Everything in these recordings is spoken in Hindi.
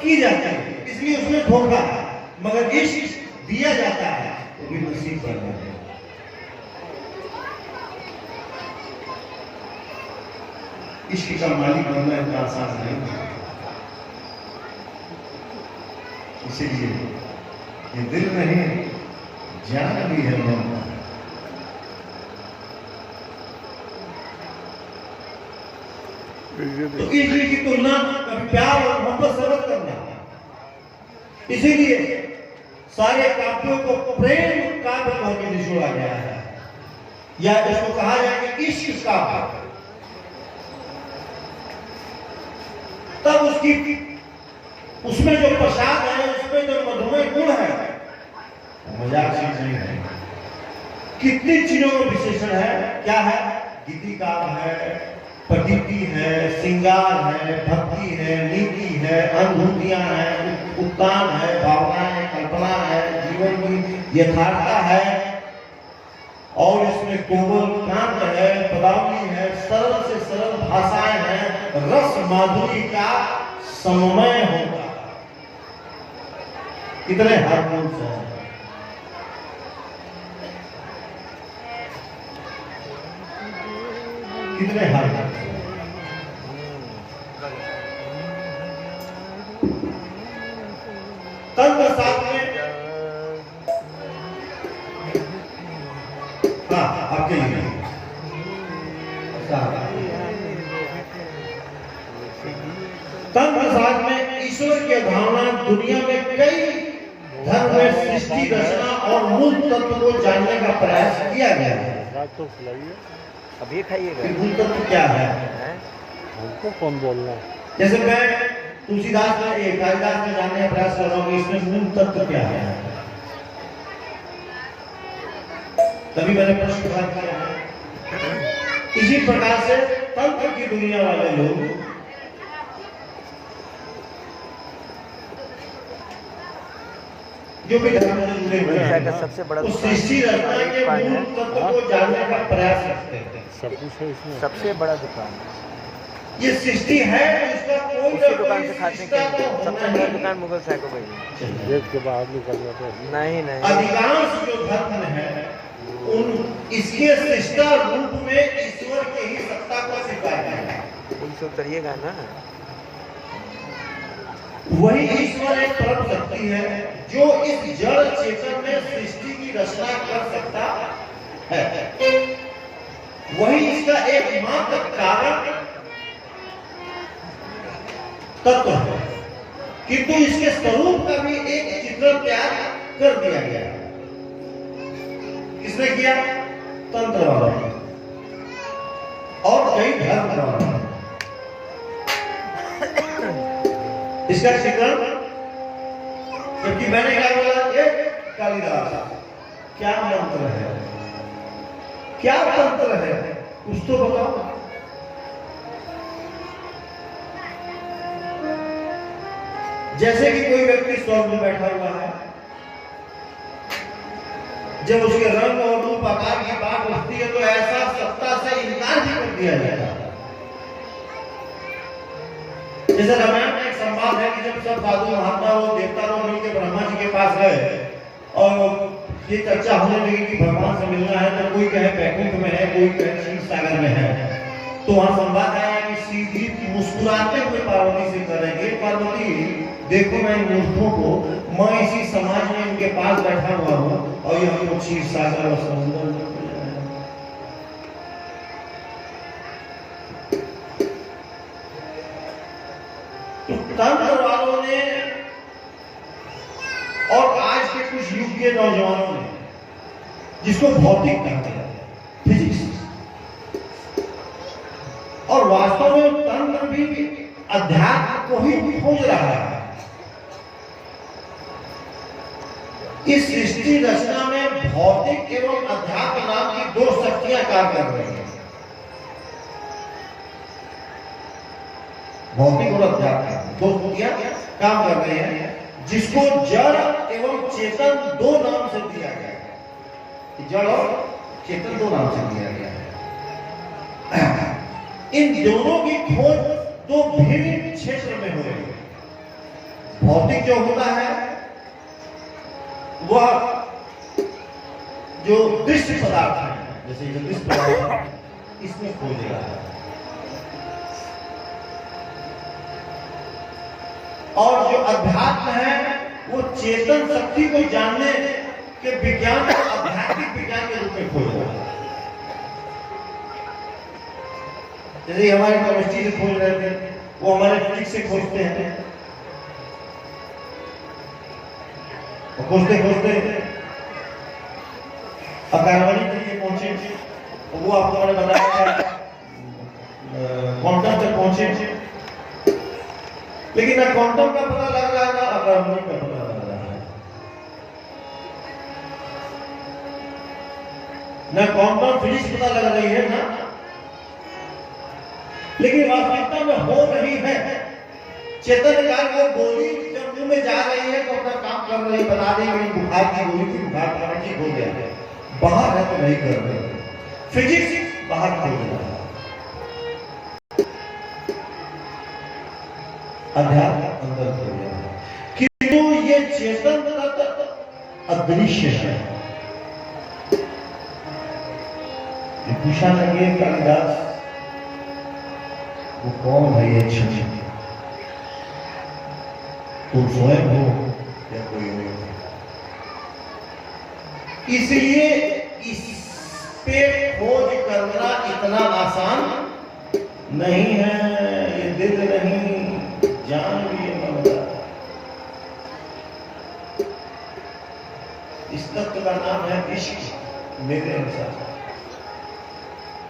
की जाती है, इसलिए उसमें धोखा है। मगर इश्क दिया जाता है तो भी नसीब करना है। इश्क का मालिक बनना इतना आसान नहीं है। इसीलिए ये दिल नहीं जान भी है मन। तो इश्क की तुलना कभी प्यार और मोहब्बत से मत करना। इसीलिए सारे काव्यों को प्रेम काव्य कह के निचोड़ा गया है, या इसको कहा जाए कि इश्क काव्य। तब उसमें जो प्रसाद है, उसमें जो मधुमय गुण है, मजाक चीज नहीं है। कितनी चीजों का विशेषण है, क्या है? गीतिकार है, प्रकृति है, श्रृंगार है, भक्ति है, नीति है, अनुभूतियां है, उत्तान है, भावनाएं, कल्पना है, जीवन की यथार्थता है, और इसमें कोमल कांत है, पदावली है, सरल से सरल भाषाएं हैं, रस माधुरी का समन्वय होगा। कितने हार्मोन्स हैं, कितने हार्मोन्स। तंत्र साथ में, हाँ आपके लिए तंत्र साथ में ईश्वर की अवधारणा दुनिया में कई धर्म में सृष्टि रचना और मूल तत्व को जानने का प्रयास किया गया है। तो खिलाइए, अब ये खाइएगा। मूल तत्व क्या है? हमको कौन बोलना? जैसे मैं तुलसीदास में, कालिदास में जानने का प्रयास कर रहा हूँ कि इसमें मूल तत्व क्या है, तभी मैंने प्रश्न खड़ा किया है। इसी प्रकार से तंत्र की दुनिया वाले लोग जो भी धर्म से जुड़े हुए हैं, सबसे बड़ा उस सृष्टि रचना के मूल तत्व को जानने का प्रयास करते हैं। सब कुछ है इसमें। सबसे बड़ा दुकान ये सृष्टि है, इसका कोई उसी दुकान से खाते हैं। सबसे बड़ा दुकान मुगल साइको भाई। गेट के बाहर निकलना तो नहीं नहीं, अधिकांश जो धर्म है उन इसके सृष्टा रूप में ईश्वर के ही सत्ता को स्वीकार किया है। उनसे उतरिएगा ना। वही ईश्वर एक परम शक्ति है जो इस जड़ चेतन में सृष्टि की रचना कर सकता है। वही इसका एकमात्र कारण तत्व है, किंतु इसके स्वरूप का भी एक चित्रण तैयार कर दिया गया। किसने किया? तंत्र वाला और कई धर्म वाला। इसका चित्रण, जबकि मैंने क्या बोला, ये कालिदास, क्या मंत्र है, क्या तंत्र है, कुछ तो बताओ। जैसे कि कोई व्यक्ति स्वर्ग में बैठा हुआ है, जब उसके रंग और रूप आकार की बात उठती है तो ऐसा सत्ता से इनकार भी कर दिया जाता है। जैसे रामायण में एक संवाद है कि जब सब साधु महात्मा और देवता लोग मिलकर ब्रह्मा जी के पास गए और ये चर्चा होने लगी कि भगवान से मिलना है, तो कोई कहे बैकुंठ में है, कोई कहे क्षीर सागर में है। तो वहां संवाद आया कि सीधी मुस्कुराते हुए पार्वती से करेंगे, पार्वती देखो मैं इन मूर्खों को, मैं इसी समाज में इनके पास बैठा हुआ हूँ और ये हमको क्षीर सागर और समुद्र। तो तंत्र वालों ने और आज के कुछ युग के नौजवानों ने, जिसको भौतिक कहते हैं, फिजिक्स, और वास्तव में तंत्र भी अध्यात्म को ही खोज रहा है। इस सृष्टि रचना में भौतिक एवं अध्यात्म नाम की दो शक्तियां काम कर रही हैं। भौतिक और अध्यात्म दो शक्तियां काम कर रही हैं, जिसको जड़ एवं चेतन दो नाम से दिया गया है। जड़ और चेतन दो नाम से दिया गया है। इन दोनों की खोज दो भिन्न क्षेत्र में हो रही है। भौतिक जो होता है वह जो दृश्य पदार्थ है, जैसे ये दृश्य पदार्थ है, इसमें खो गया है। और जो अध्यात्म है वो चेतन शक्ति को जानने के विज्ञान को आध्यात्मिक विज्ञान के रूप में खोज रहा है। जैसे हमारे केमिस्ट्री से खोज रहे थे, वो हमारे फिजिक्स से खोजते हैं, खोजते खोजते अकार्बनिक के लिए पहुंचे, वो आपको मैंने बताया क्वांटम तक पहुंचे, लेकिन ना क्वांटम का पता लग रहा है ना अकार्बनिक का पता लग रहा है। ना क्वांटम फिजिक्स पता लग रही है ना, लेकिन वास्तविकता में हो रही है। चेतन काल वो गोली जब मुंह में जा रही है तो अपना काम कर रही, बता रही है बुखार की गोली थी, बुखार का ठीक हो गया है, बाहर है तो नहीं कर रहे। फिजिक्स बाहर खोज रहा है, अध्यात्म अंदर खोज रहा है, किंतु ये चेतन तत्व अदृश्य है। ये पूछा ना कि कालिदास वो कौन है ये क्षण, तुम स्वयं हो या कोई और? इसलिए इस पे खोज करना इतना आसान नहीं है। ये दिल नहीं, जान भी ये मांगता। इस तत्व का नाम है इश्क मेरे अनुसार,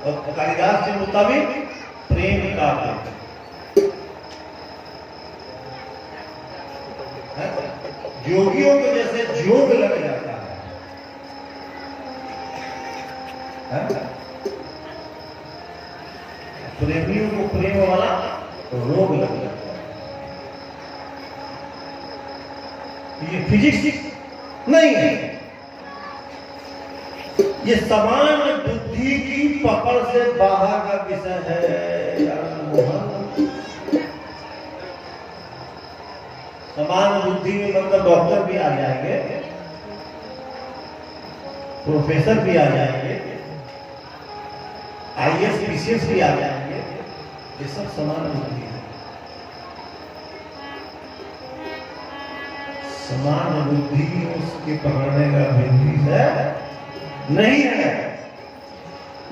और कालिदास के मुताबिक प्रेम का अर्थ योगियों को जैसे जोग लग जाता है, प्रेमियों को प्रेम वाला रोग लग जाता है। ये फिजिक्स नहीं है, ये सामान्य बुद्धि की पकड़ से बाहर का विषय है यार मोहन। समान बुद्धि में मतलब डॉक्टर भी आ जाएंगे, प्रोफेसर भी आ जाएंगे, आईएएस पीसीएस भी आ जाएंगे, ये सब समान बुद्धि है। समान बुद्धि उसके पकड़ने का बिंदु है नहीं है।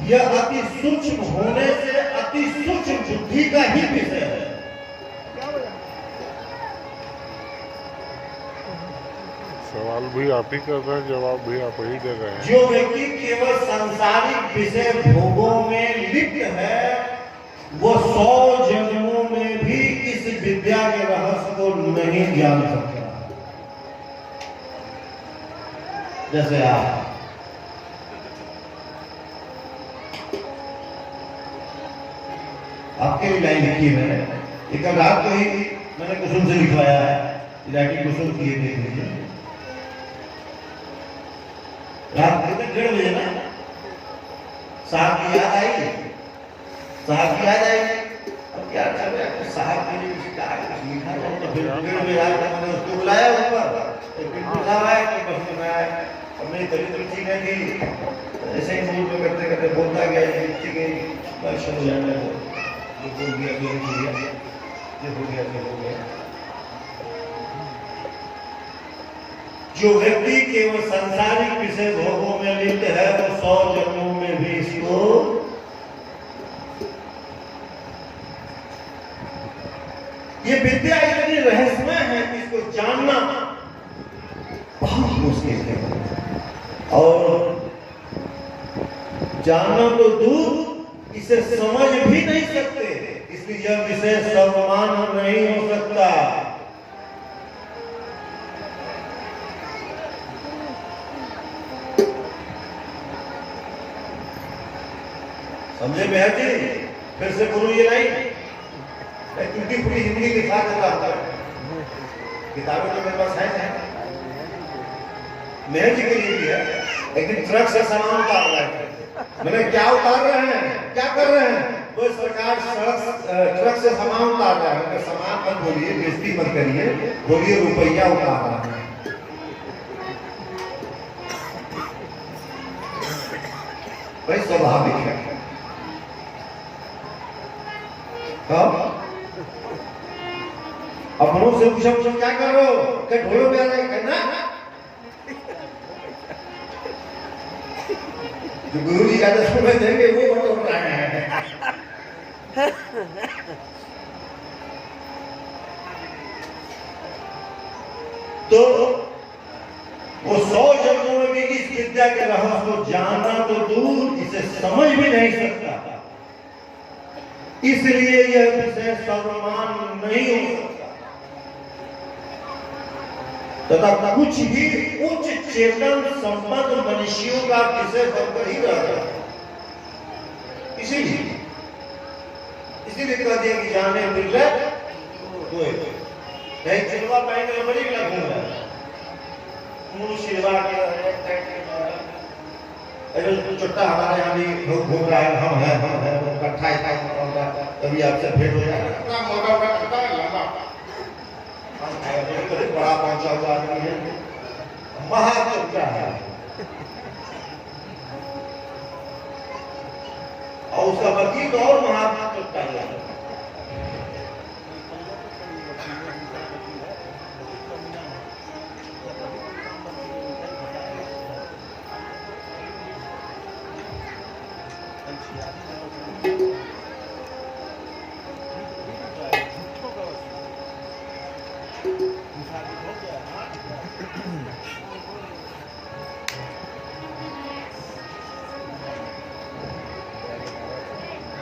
यह अति सूक्ष्म होने से अति सूक्ष्म बुद्धि का ही विषय है। सवाल भी आप ही कर रहे हैं, जवाब भी आप ही दे रहे हैं। जो व्यक्ति केवल सांसारिक विषय भोगों में लिप्त है, वो 100 जन्मों में भी इस विद्या के रहस्य को नहीं जान सकता। जैसे आपके भी लाइन लिखी है मैंने, एक रात को ही मैंने कुसुम से लिखवाया है, राइटिंग कुसुम की है, देख लीजिए। रात कितने 1:30 बजे ना साहब की याद आई, साहब की याद आई। अब क्या कर रहे हैं साहब के लिए कुछ लिखा जाए, तो फिर 1:30 बजे रात को मैंने उसको बुलाया ऊपर, तो फिर साहब आए कि बस में आए। अब मेरी तबीयत ठीक है कि ऐसे ही मूड में करते करते बोलता गया, लिखती गई, बस हो जाने दो, ये बोल दिया, ये हो गया, ये हो गया, ये हो गया। जो व्यक्ति केवल सांसारिक विषय भोगों में लिप्त है, वो 100 जन्मों में भी इसको ये विद्या इतनी रहस्यमय है कि इसको जानना बहुत मुश्किल है, और जानना तो दूर, इसे समझ भी नहीं सकते। इसलिए यह विषय सर्वमान्य नहीं हो सकता। समझे में है जी? फिर से बोलूं ये नहीं, टूटी फूटी हिंदी लिखा देता है, किताबें तो मेरे पास है, मेहर जी के लिए भी है। एक दिन ट्रक से सामान उतार रहे थे, मैंने क्या उतार रहे हैं, क्या कर रहे हैं? कोई सरकार सड़क ट्रक से सामान उतार रहा है, सामान मत बोलिए, बेइज्जती मत करिए, बोलिए रुपया उतार रहा है। भाई स्वाभाविक है। अब मनोज से पूछा क्या कर रहे हो, क्या ढोलो पे आ रहा है करना, जो गुरु जी का 10 रुपए देंगे वो बटोर रहे हैं। तो वो 100 जन्मों में भी इस विद्या के रहस्य को जानना तो दूर, इसे समझ भी नहीं सकता, इसलिए यह विषय सर्वमान नहीं हो सकता तथा कुछ भी उच्च चेतन संपन्न मनुष्यों का विषय बनकर ही रहता है। इसीलिए कह दिया कि जाने मिले नहीं चिलवा पाएंगे बड़ी लगूंगा मुंह सिलवा के चुट्टा हमारे यहाँ भी घूम रहा है, हम है इकट्ठा कभी आपसे भेंट हो जाएगा, बड़ा पहुंचा हुआ आदमी है, महाचुट्टा है, और उसका पति तो और महाचुट्टा है।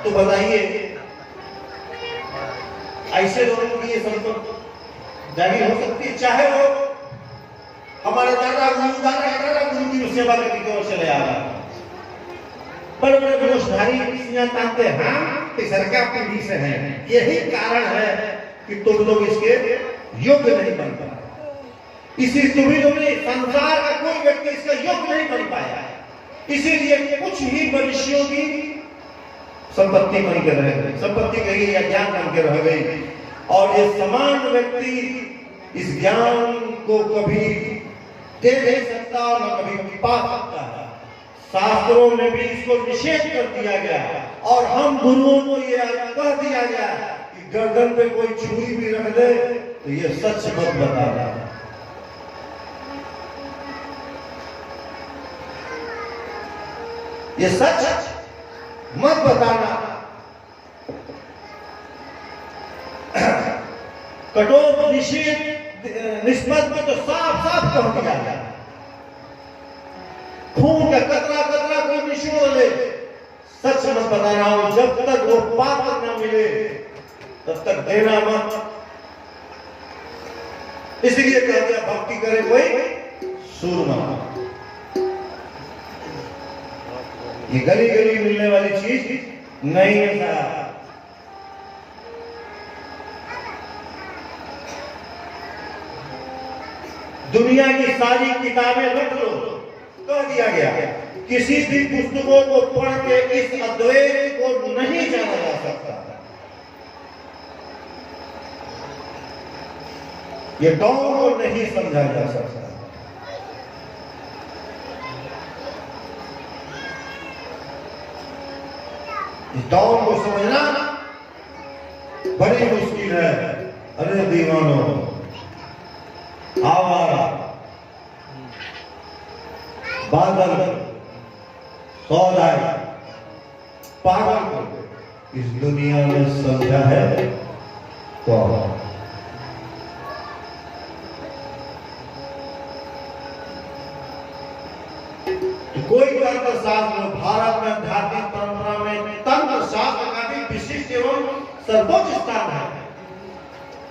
तो बताइए ऐसे लोगों की ये संपत्ति जारी हो सकती है, चाहे वो हमारे दादा गुरु की सेवा करने की ओर चले आ रहा है, बड़े बड़े बेरोजगारी तानते हैं, सरकार पीढ़ी से है, यही कारण है कि तुम लोग इसके योग्य नहीं बन पाए। इसी तुम्ही लोग ने संसार का कोई व्यक्ति इसका योग्य नहीं बन पाया, इसीलिए कुछ ही मनुष्यों की संपत्ति बन के रह गई, संपत्ति कही या ज्ञान बन के रह गई, और ये समान व्यक्ति इस ज्ञान को कभी दे नहीं सकता न कभी पा सकता है। शास्त्रों में भी इसको निषेध कर दिया गया, और हम गुरुओं को ये कह दिया गया कि गर्दन पे कोई छुरी भी रख दे तो ये सच मत बताना, ये सच मत बताना। कठोर निष्पत्ति में तो साफ साफ कह दिया गया, खून का कतरा कोई निशो ले, सच मत बताना, और जब तक वो पात्र न मिले तब तक देना मत। इसलिए कह दिया भक्ति करे कोई सूरमा, ये गली गली मिलने वाली चीज नहीं है। दुनिया की सारी किताबें रख लो, कह दिया गया, किसी भी पुस्तकों को पढ़ के इस अद्वैत को नहीं जाना जा सकता, ये डॉन को नहीं समझा जा सकता। इस डॉन को समझना बड़ी मुश्किल है। अरे दीवानों, आवारा, बादल, सौदाई, पागल को इस दुनिया में समझा है कौन? कोई तंत्र शास्त्र भारत में आध्यात्मिक परंपरा में तंत्र शास्त्र का भी विशिष्ट एवं सर्वोच्च स्थान है।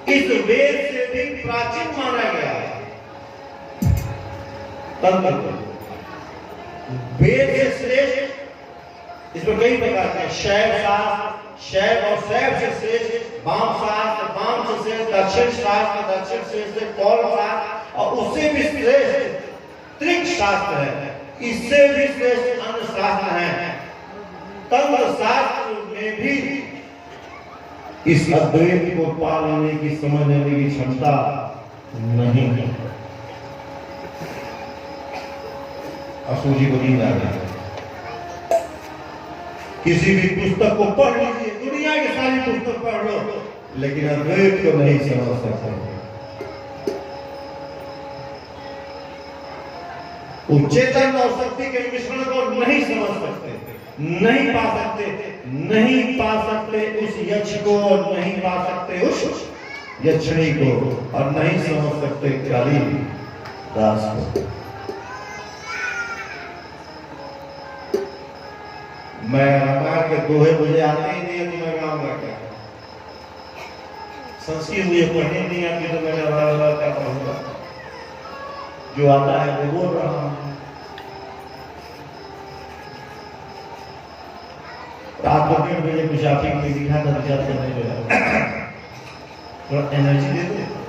इस वेद से भी प्राचीन माना गया है तंत्र को, वेद से श्रेष्ठ। इसमें कई प्रकार के शैव शास्त्र, शैव और शैव से श्रेष्ठ वाम शास्त्र, वाम से श्रेष्ठ दक्षिण शास्त्र, दक्षिण से श्रेष्ठ कौल शास्त्र, और उससे भी श्रेष्ठ त्रिक शास्त्र है, इससे भी श्रेष्ठ अन्य शास्त्र हैं। तंत्र शास्त्र में भी इस अद्वैत को पा लेने की, समझ लेने की क्षमता नहीं है। असू जी को नींद आ गई। किसी भी पुस्तक को पढ़ लीजिए, दुनिया की सारी पुस्तक पढ़ लो, लेकिन अद्वैत को नहीं समझ सकते। उस चेतन और शक्ति के मिश्रण को नहीं समझ सकते, नहीं पा सकते, नहीं पा सकते उस यक्ष को, और नहीं पा सकते उस यक्षिणी को, और नहीं समझ सकते काली दास को। मैं रामायण के दोहे मुझे आते ही नहीं है तो मैं गाऊंगा क्या? संस्कृत मुझे पढ़ने नहीं आती तो मैं क्या पढ़ूंगा? जो आता है वो बोल रहा हूं। रात को 3 बजे कुछ आप ही लिखा था, थोड़ा एनर्जी दे दो।